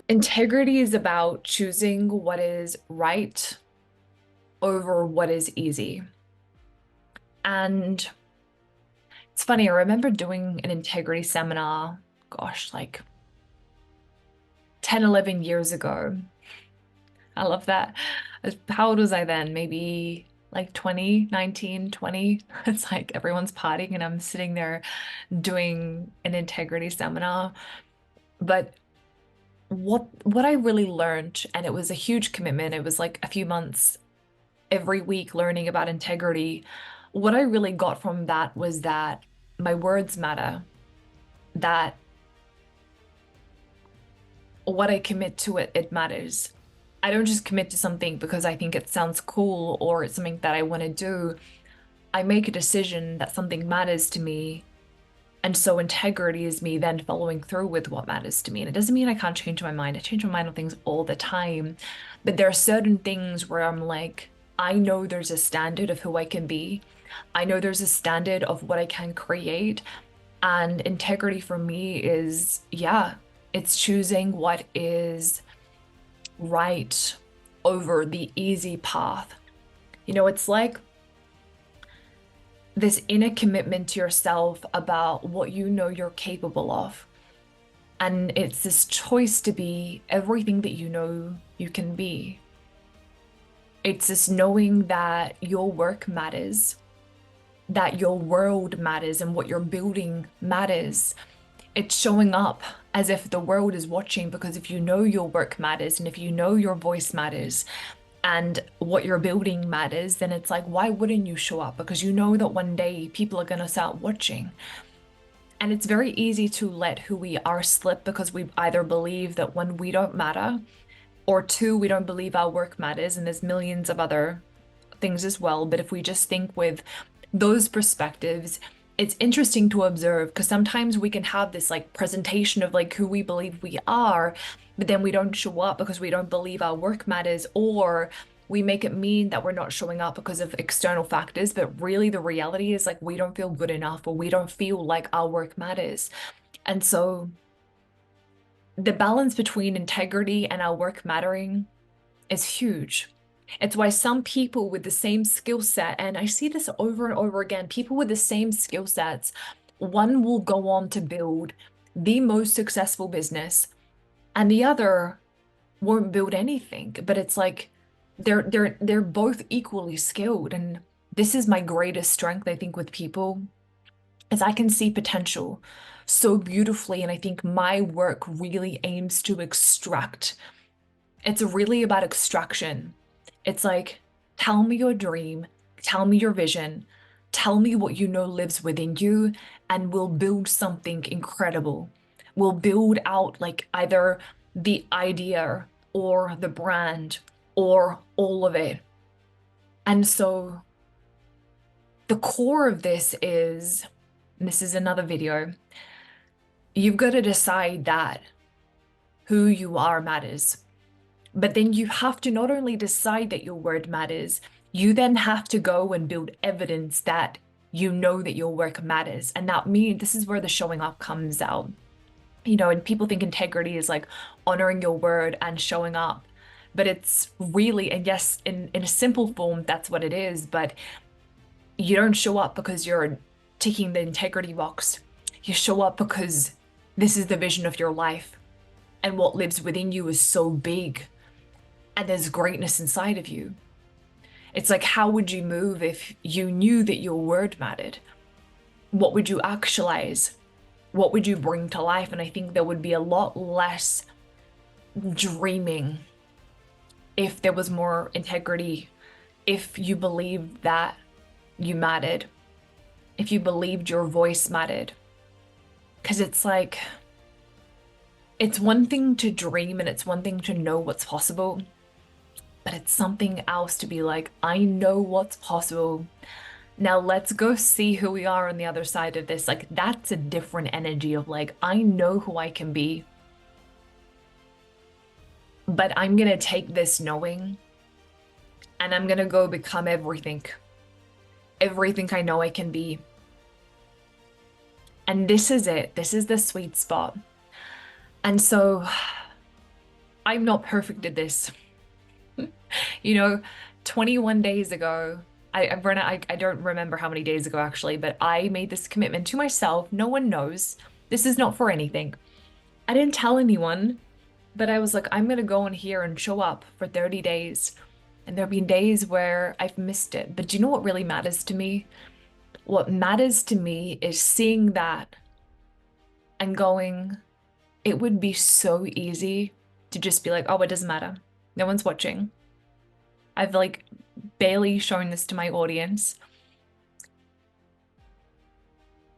Integrity is about choosing what is right over what is easy. And it's funny, I remember doing an integrity seminar, gosh, like 10, 11 years ago. I love that. How old was I then? Maybe like 20, 19, 20. It's like everyone's partying and I'm sitting there doing an integrity seminar. But what I really learned, and it was a huge commitment, it was like a few months every week learning about integrity. What I really got from that was that my words matter, that what I commit to it matters. I don't just commit to something because I think it sounds cool or it's something that I want to do. I make a decision that something matters to me. And so integrity is me then following through with what matters to me. And it doesn't mean I can't change my mind. I change my mind on things all the time. But there are certain things where I'm like, I know there's a standard of who I can be. I know there's a standard of what I can create. And integrity for me is, yeah, it's choosing what is right over the easy path. It's like this inner commitment to yourself about what you know you're capable of. And it's this choice to be everything that you know you can be. It's this knowing that your work matters, that your world matters, and what you're building matters. It's showing up as if the world is watching because if you know your work matters and if you know your voice matters and what you're building matters, then it's like, why wouldn't you show up? Because you know that one day people are going to start watching. And it's very easy to let who we are slip because we either believe that one, we don't matter, or two, we don't believe our work matters. And there's millions of other things as well. But if we just think with those perspectives, it's interesting to observe because sometimes we can have this like presentation of like who we believe we are, but then we don't show up because we don't believe our work matters, or we make it mean that we're not showing up because of external factors. But really, the reality is like we don't feel good enough or we don't feel like our work matters. And so the balance between integrity and our work mattering is huge. It's why some people with the same skill set, and I see this over and over again, people with the same skill sets, one will go on to build the most successful business, and the other won't build anything. But it's like they're both equally skilled, and this is my greatest strength, I think, with people, is I can see potential so beautifully, and I think my work really aims to extract. It's really about extraction. It's like, tell me your dream, tell me your vision, tell me what you know lives within you, and we'll build something incredible. We'll build out like either the idea or the brand or all of it. And so the core of this is, and this is another video, you've got to decide that who you are matters. But then you have to not only decide that your word matters, you then have to go and build evidence that you know that your work matters. And that means this is where the showing up comes out. And people think integrity is like honoring your word and showing up. But it's really, and yes, in a simple form, that's what it is. But you don't show up because you're ticking the integrity box. You show up because this is the vision of your life. And what lives within you is so big and there's greatness inside of you. It's like, how would you move if you knew that your word mattered? What would you actualize? What would you bring to life? And I think there would be a lot less dreaming if there was more integrity, if you believed that you mattered, if you believed your voice mattered. Because it's like, it's one thing to dream and it's one thing to know what's possible. But it's something else to be like, I know what's possible. Now let's go see who we are on the other side of this. Like, that's a different energy of like, I know who I can be, but I'm gonna take this knowing and I'm gonna go become everything I know I can be. And this is it. This is the sweet spot. And so I'm not perfect at this. You know, 21 days ago, Brenna, I don't remember how many days ago actually, but I made this commitment to myself. No one knows. This is not for anything. I didn't tell anyone, but I was like, I'm gonna go in here and show up for 30 days. And there have been days where I've missed it. But do you know what really matters to me? What matters to me is seeing that and going, it would be so easy to just be like, oh, it doesn't matter. No one's watching. I've like barely shown this to my audience.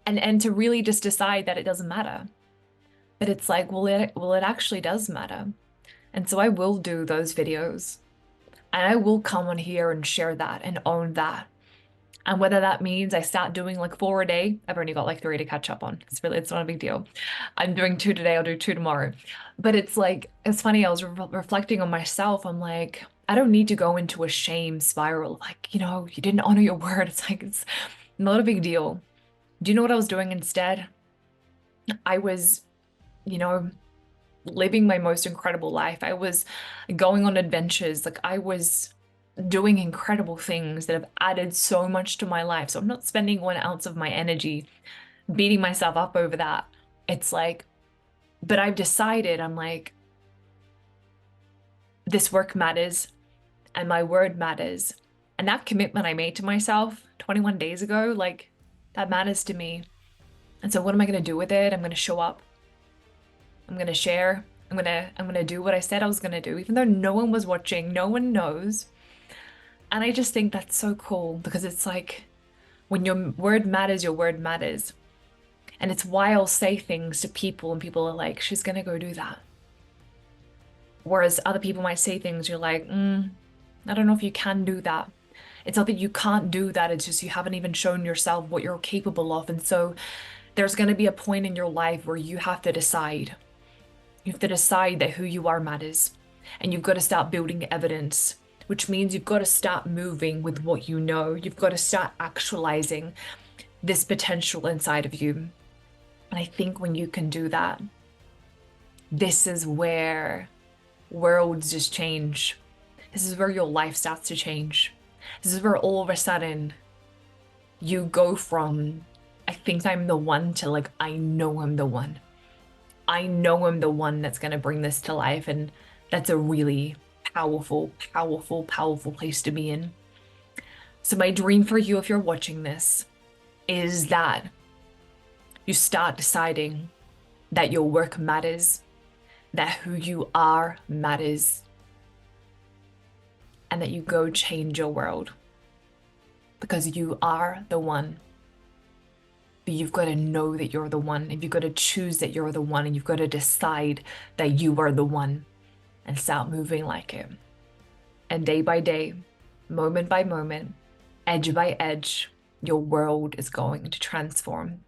And to really just decide that it doesn't matter. But it's like, well, it actually does matter. And so I will do those videos. And I will come on here and share that and own that. And whether that means I start doing like 4 a day, I've only got like 3 to catch up on. It's not a big deal. I'm doing 2 today, I'll do 2 tomorrow. But it's like, it's funny, I was reflecting on myself. I'm like, I don't need to go into a shame spiral. Like, you didn't honor your word. It's like, it's not a big deal. Do you know what I was doing instead? I was, you know, living my most incredible life. I was going on adventures. Like I was doing incredible things that have added so much to my life. So I'm not spending 1 ounce of my energy beating myself up over that. It's like, but I've decided, I'm like, this work matters and my word matters. And that commitment I made to myself 21 days ago, like that matters to me. And so what am I going to do with it? I'm going to show up. I'm going to share. I'm going to do what I said I was going to do, even though no one was watching, no one knows. And I just think that's so cool because it's like when your word matters, your word matters. And it's why I'll say things to people and people are like, she's gonna go do that. Whereas other people might say things, you're like, I don't know if you can do that. It's not that you can't do that, it's just you haven't even shown yourself what you're capable of. And so there's gonna be a point in your life where you have to decide. You have to decide that who you are matters. And you've got to start building evidence, which means you've got to start moving with what you know. You've got to start actualizing this potential inside of you. And I think when you can do that, this is where worlds just change. This is where your life starts to change. This is where all of a sudden you go from, I think I'm the one to like, I know I'm the one. I know I'm the one that's going to bring this to life. And that's a really powerful, powerful, powerful place to be in. So my dream for you, if you're watching this, is that you start deciding that your work matters, that who you are matters, and that you go change your world because you are the one. But you've got to know that you're the one, and you've got to choose that you're the one, and you've got to decide that you are the one and start moving like it. And day by day, moment by moment, edge by edge, your world is going to transform.